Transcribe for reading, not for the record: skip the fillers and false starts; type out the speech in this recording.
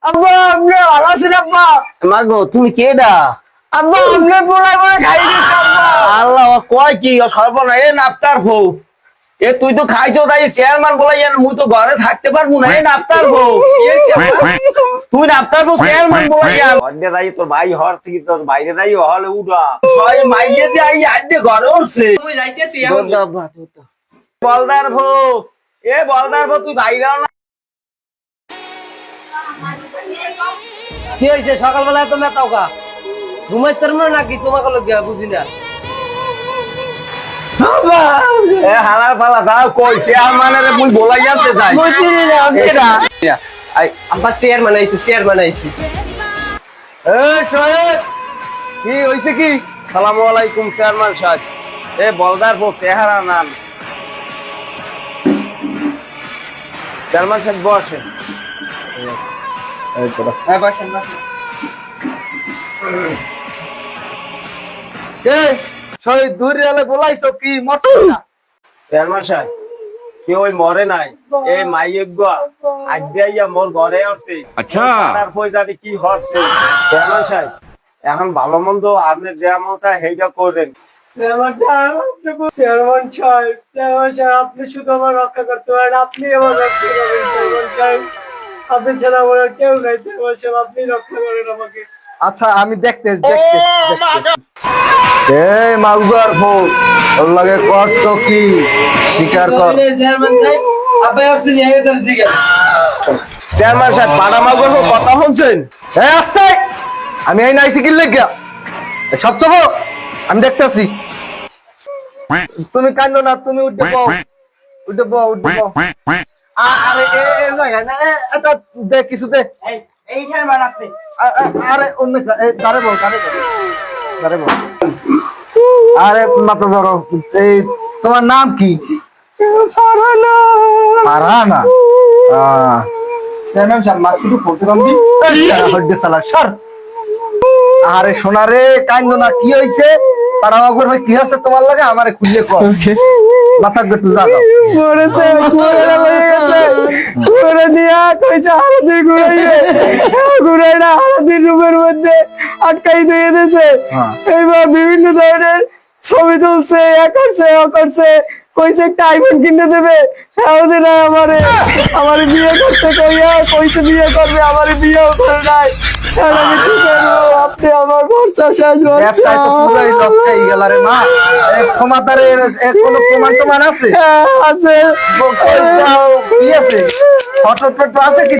আব্বা আপনি ভালো আছেন আব্বা? মা গো তুমি কেডা? আব্বা আপনি পোলাই করে খাই দিয়েছে আব্বা। আল্লাহ কয় কি সর্বনা এ নাফতার বউ এ তুই তো খাইছো তাই চেয়ারম্যান বলাই মুই তো ঘরে থাকতে পারবো না। এ নাফতার বউ তুই নাফতার বউ চেয়ারম্যান বলাই অন্যে যাই তোর ভাই হর থেকে তোর বাইরে যাই হলে উড়া ছয় মাইয়ে দিয়ে আই আড্ডে ঘরে উঠছে। তুই যাইতেছি বলদার বউ এ বলদার বউ তুই বাইরে না। কি হয়েছে সকালবেলা এত মেতাও কা? ঘুমাইতে পারবো না নাকি তোমাকে লগে বুঝি না। এ হালার পালা দাও কই চেয়ারম্যানের মুই বলাই জানতে যাই আব্বা চেয়ারম্যান আইছে চেয়ারম্যান আইছে। এ শোয়েব কি হইছে কি? সালামু আলাইকুম চেয়ারম্যান সাহেব। এ বলদার বউ চেহারা নান। চেয়ারম্যান সাহেব বসেন। এই তো হ্যাঁ বসেন বসেন। এ শহীদ দূরে এলে বলাইছো কি মরছো না? চেয়ারম্যান সাহেব কি ওই মরে নাই এই মাইয়ের গোয়া আইয়া মোর ঘরে আসছে। আচ্ছা তার পয়সাটি কি হচ্ছে চেয়ারম্যান সাহেব এখন ভালো মন্দ আপনি যেমন চায় সেইটা করবেন। চেয়ারম্যান সাহেব আপনি শুধু আমার রক্ষা করতে পারেন, আপনি আমার রক্ষা করেন চেয়ারম্যান সাহেব। আপনি ছাড়া আমার আর কেউ নাই চেয়ারম্যান সাহেব, আপনি রক্ষা করেন আমাকে। আচ্ছা আমি দেখতে এই মালদার ফোন ওর লাগে করছো কি স্বীকার কর। চেয়ারম্যান সাহেব আপনি আসছেন এই তার দিকে। চেয়ারম্যান সাহেব পাড়া মাগর কথা শুনছেন? এই আস্তে আমি এই নাইছি কি লেগা সব চবো আমি দেখতেছি। তুমি কান্দো না, তুমি উঠে বউ উঠে বউ উঠে বউ। আরে এ না এটা দে কিছু দে এইখানে মান আপনি আরে অন্য দাঁড়ে বল দাঁড়ে বল। আরে মাথা ধরো। এই তোমার নাম কি? ফারহানা। চেয়ারম্যান সাহেব মাছি তো ফটো কম দি হড্ডে সালা সর। আরে সোনা রে কাইন্দো না, কি হইছে? পাড়ামাগুর ভাই কি হচ্ছে তোমার লাগে আমারে খুললে কর। মাথা গটু জাগাও মরেছে কুয়ারা হয়ে গেছে। কুয়ারা নিয়া কইছে হালদি ঘুরাইবে, ঘুরাইনা হালদি রুমের মধ্যে আটকাই দিয়ে দিয়েছে। এইবার বিভিন্ন ধরনের ছবি তুলছে, এ করছে ও করছে, কইছে একটা আইফোন কিনে দেবে। হালদি না আমারে বিয়ে করতে কইয়া কইছে বিয়ে করবে, আমারে বিয়েও করে নাই। এখন আমি কি করবো? আপনি আমার ভরসা শেষ ব্যবসায় তো পুরাই লস খাই গেল রে মা। ক্ষমতারে কোনো প্রমাণ টমান আছে? আছে কি আছে? ফটো টটো আছে কি?